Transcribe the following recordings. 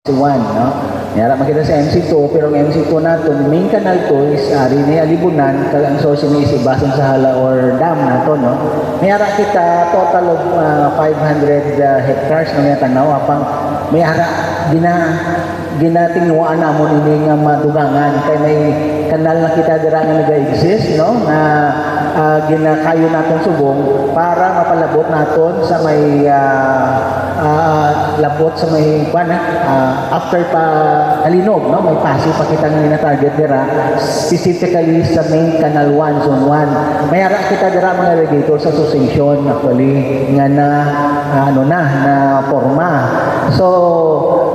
MC1, no? Yara makita sa MC2, pero ang MC2 nato, main canal to is ari ni Alibunan, kag ang source ni is Ibasan sa hala or dam nato, no? Mayara kita total of 500 hectares na may tanaw apang mayara ginatingwaan namon ini nga madugangan kay may kanal na kita dira nga naga-exist, no? Na ginakayo naton subong para mapalabot naton sa may labot sa may after pa Alinog, no? May pasig pa kita nga na-target dira specifically sa main Canal 1 Zone 1. Mayara kita dira mga Irrigators Association actually nga na na forma. So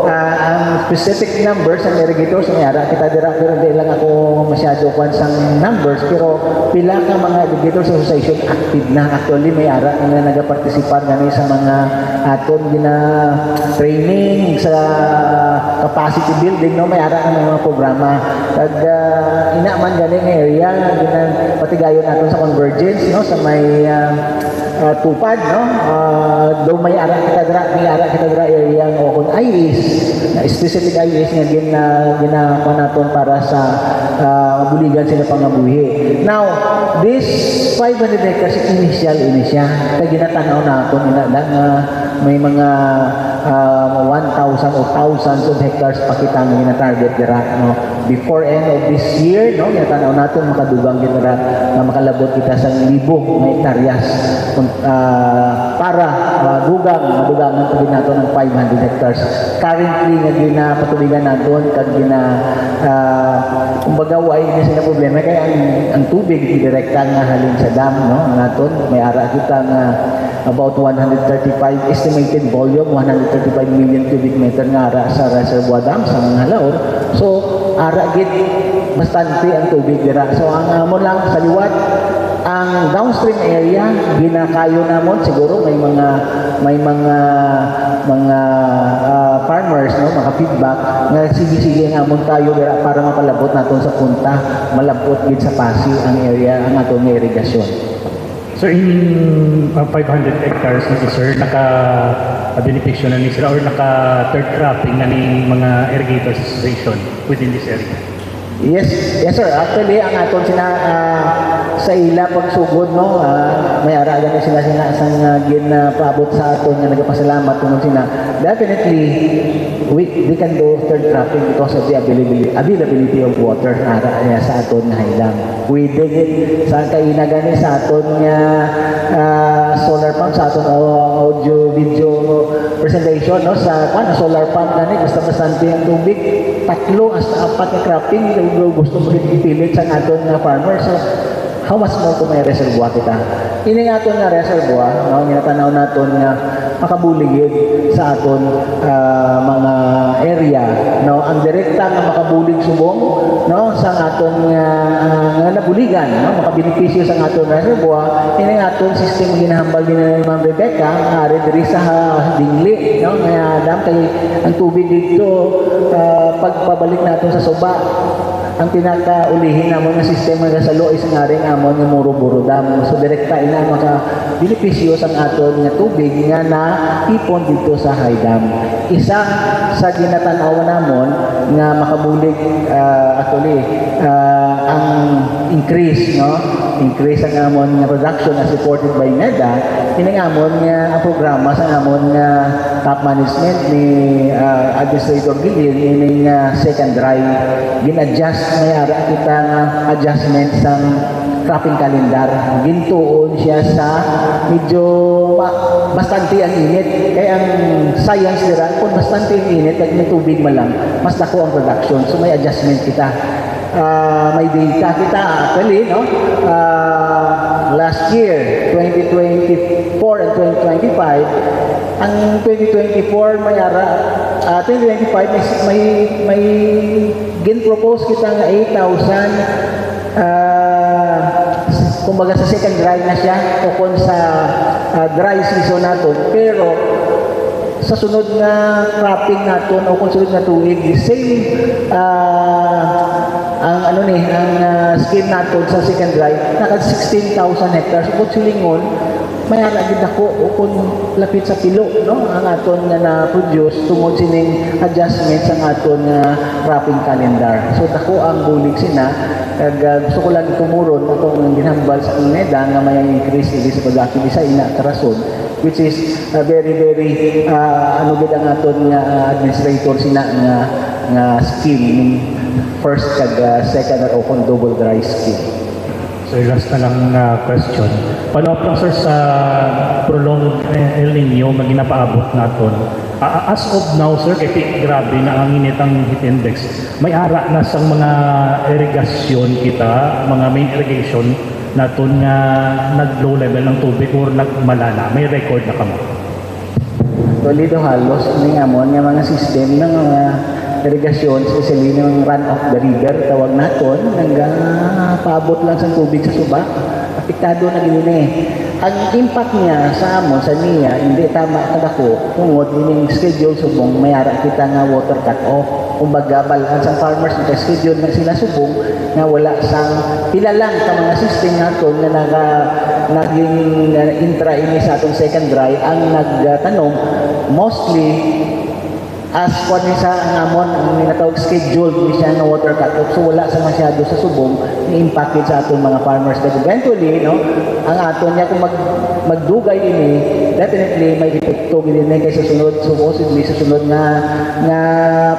ang specific numbers ng irrigators mayara kita dira pero hindi lang ako masyado kwan sang numbers pero pila ka mga irrigators association active na actually mayara nga nagapartisipar gani sa mga aton gina training sa capacity building, no? Mayara ng mga programa kag ina man gani nga area gina patigayon naton sa convergence, no? Sa may tupad, no? Do may ara kita dira area nga kun IAs, specific IAs nga gina naton para sa mabuligan sila pangabuhi. Now, this 500 hectares initial kay ginatanaw naton may mga 1,000 o thousands of hectares pa kita nga gina-target dira, no? Before end of this year, no? Ginatanaw naton makadugang dira na makalabot kita sa 1,000 nga hektaryas para madugangan pa din nato ng 500 hectares. Currently nga ginapatubigan naton kag kumbaga way na sila problema kay ang tubig direkta nga halin sa dam, no? Naton may ara kita nga about 135 estimated volume 135 million cubic meter nga ara sa reservoir dam sa mga halaor. So ara gid bastante ang tubig dira. So ang mo lang sa liwat ang downstream area ginakayo namon siguro may mga farmers, no, mga feedback nga sige nga amon tayo dira para mapalabot naton sa punta malabot gid sa pasi ang area ang aton nga irigasyon. Sir, in 500 hectares na si Sir, naka-beneficio na ni sila or naka-third cropping na ni mga irrigators association within this area? Yes sir. Actually, ang aton sa ila pagsugod, no, may ara gani sila sang ginapabot sa aton nga nagapasalamat kuno sina. Definitely, we can do third cropping because of the availability of water ara sa aton nga hilang. We dig it sa kaina gani sa aton nga solar pump sa aton audio video presentation, no, sa solar pump gani basta ang tubig 3 hasta 4 na cropping gusto mo ipilit sa aton nga farmer. So how much more kung may reservoir kita? Ini nga aton nga reservoir, no, ginatanaw naton nga makabuligid sa aton mga area, no, ang direkta nga makabulig subong, no, sa aton nga nabuligan, no, makabenepisyo sa aton reservoir. Ini nga aton system ginahambal din ni Ma'am Rebecca nga diri sa Dingli, no, nga dam kay ang tubig dito pagpabalik natin sa suba ang pinakaulihin namon nga sistema nga sa is nga rin amon nga Muruburo Dam. So direkta ina maka benepisyo sang aton nga tubig nga na ipon dito sa high dam. Isa sa ginatanaw namon nga makabulig actually ang increase, no, increase ang amon nga production as supported by NEDA. Ini amon nga ang programa sa amon nga top management ni Administrator Gilil ini nga second drive gin-adjust may ara kita nga adjustment sang cropping calendar. Gintuon siya sa medyo bastante ang init. Kaya ang science nila kung bastante ang init at may tubig malang mas dako ang production. So may adjustment kita. May data kita actually, no, last year 2024 and 2025 ang 2024 may ara 2025 may gin-propose kita nga 8,000 kumbaga sa second dry na siya kung sa dry season natin, pero sa sunod na cropping natin o kung sunod na tuig the same ang scheme natin sa second dry naka 16,000 hectares kung silingon mayara gid ako kung lapit sa pilo, no? Ang aton nga na-produce tungod sining adjustment sa aton wrapping calendar. So dako ang bulig sina kag gusto ko lang tumuron atong ginhambal sa UNEDA nga may increase ili sa pag-akili sa ina karason, which is very ano gid ang aton nga administrator sina nga scheme first kag second or open double dry scheme. So last na lang question. Follow up lang sir sa prolonged El Nino na ginapaabot naton. As of now sir, kasi grabe na ang init ang heat index. May ara na sa mga irigasyon kita, mga main irrigation naton nga nag-low level ng tubig or nagmalala. May record na kamo. Solido halos ini nga mo nga mga system ng mga irigasyon, especially ng run of the river, tawag naton, hanggang paabot lang sa tubig sa suba, apektado na gini eh. Ang impact niya sa amon, sa niya, hindi tama kadako, tungod yung schedule subong, mayara kita nga water cut off. Kumbaga, balaan sa farmers, schedule na sila subong, nga wala sang pilalang sa mga system naton na naging intra ini sa atong second dry, ang nagtanong, mostly, as kung sa amon ang ninatawag schedule ni siya ng water cut off, so wala sa masyado sa subong ni-impacted sa atong mga farmers. But eventually, no, ang aton niya kung magdugay ini, definitely may epekto din kay sa sunod, supposedly sa sunod nga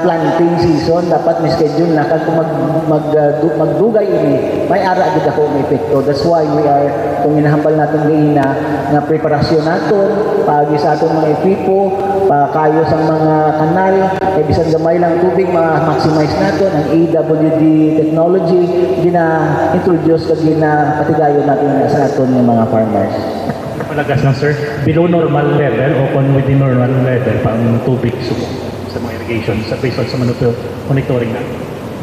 planting season, dapat may schedule na kag kung magdugay ini, may ara gid ako may epekto. That's why we are kung hinahambal natin gaina nga preparasyon naton pagi sa atong mga equipo, kayo sa mga kanal, kay bisan gamay lang tubig ma-maximize naton ang AWD technology gina-introduce kag gina-patigayon natin sa aton ng mga farmers. Palagas lang sir, below normal level o kung within normal level pa ang tubig subong sa mga irrigation sa based on sa monitoring na.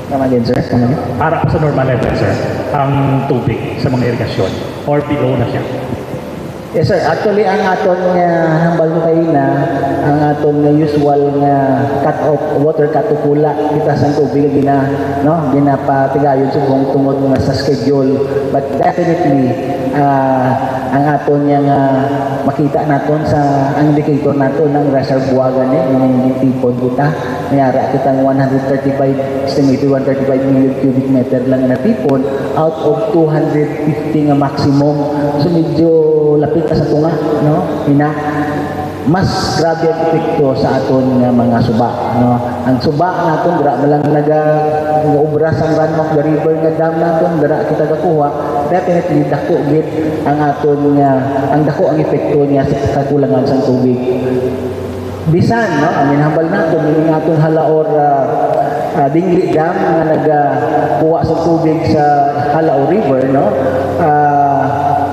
Tama din sir, tama din. Para sa normal level sir, ang tubig sa mga irrigation or below na siya. Yes sir, actually ang aton nga hambal mo kayo na ang aton nga usual nga cut off water cut off pula kita sa tubig ginapatigayon subong tungod nga sa schedule, but definitely ang aton nga makita naton sa ang indicator naton ng reservoir gani ng tipon kita mayara kita 135 estimated 135 million cubic meter lang na tipon out of 250 nga maximum, so medyo lapit sa tunga, no? Mas grabe ang epekto sa aton nga mga suba, no? Ang suba naton dira malang nag-obra sa run of the river nga dam naton dira kita gakuha, definitely dako gid ang aton nga ang dako ang epekto niya sa kakulangan sa tubig. Bisan, no? Ang hinahambal naton yung aton halaor Dingli Dam nga nagkuha sa tubig sa Halaor River, no?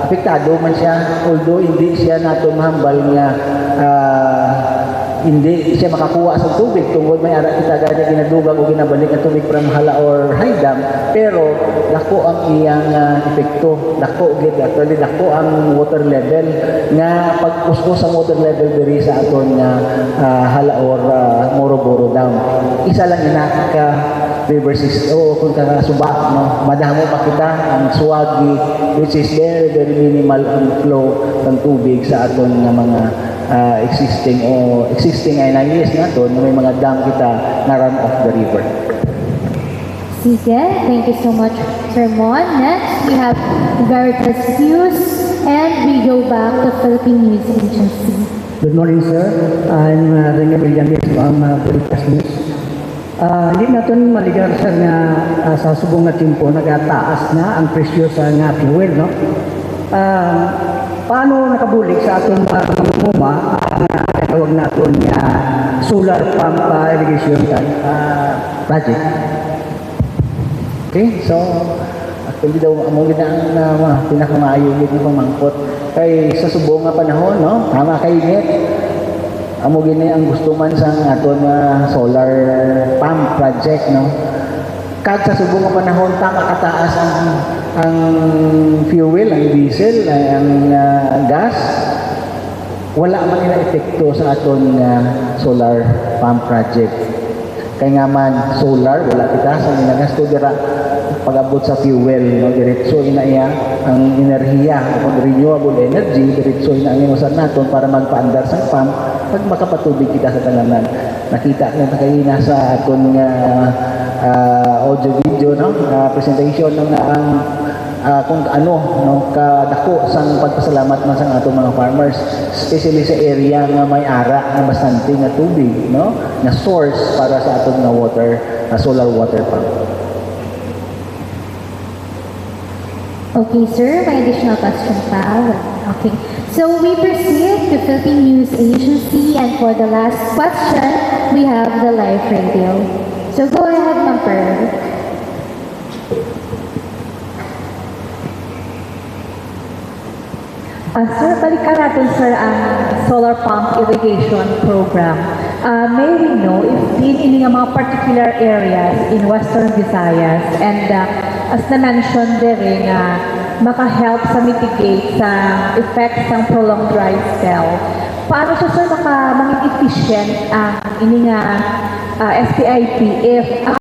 Apektado man siya, although hindi siya nato mahambal nga hindi siya makakuha sa tubig tungod may ara kita gaya ginadugang o ginabalik ang tubig from Halaor High Dam, pero dako ang iyang epekto, dako gid actually dako ang water level nga pag-usbos ang water level diri sa aton nga Halaor Moroboro Dam. Isa lang ina ka river system o kung suba, no, madamo pa kita ang Suwagi, which is very minimal ang flow ng tubig sa aton nga mga existing ay nangis naton may mga dam kita na run off the river. Sige, thank you so much, Sir Mon. Next, we have Veritas News, and we go back to Philippine News Agency. Good morning, sir. I'm Rene Villanes from Veritas News. Hindi natin maligar, sir, na sa subong na timpo nagataas na ang presyo sa nga fuel, no? Paano nakabulig sa ating mga muma na tawag natin solar pump irrigation project? Okay, so actually daw among gid ang pinakamaayo gid ng pamangkot kay sa subong nga panahon, no? Tama kay net. Amo gini ang gusto man sa aton solar pump project, no? Kag sa subong nga panahon tama kataas ang fuel, ang diesel, ang gas, wala man nila epekto sa aton solar pump project. Kaya nga man solar, wala kita sa ginagasto dira pag-abot sa fuel, no? Diretso ina iya ang enerhiya, kung renewable energy, diretso ina ang inusan naton para magpaandar sa pump, pag makapatubig kita sa talanan. Nakita na kayo sa aton nga audio video, no? Presentation ng kung ano, no, kadako sang pagpasalamat man sa atong mga farmers, especially sa area nga may ara nga bastante nga tubig, no, na source para sa atong nga water, solar water pump. Okay, sir. May additional question pa? Okay. So we proceed to Philippine News Agency, and for the last question, we have the live radio. So go ahead, Ma'am Pearl. Sir, balikan natin, sir, ang solar pump irrigation program. May we know if din ini nga mga particular areas in Western Visayas, and as na-mention din nga maka-help sa mitigate sa effects ng prolonged dry spell. Paano siya, sir, maging efficient ang ini nga SPIP if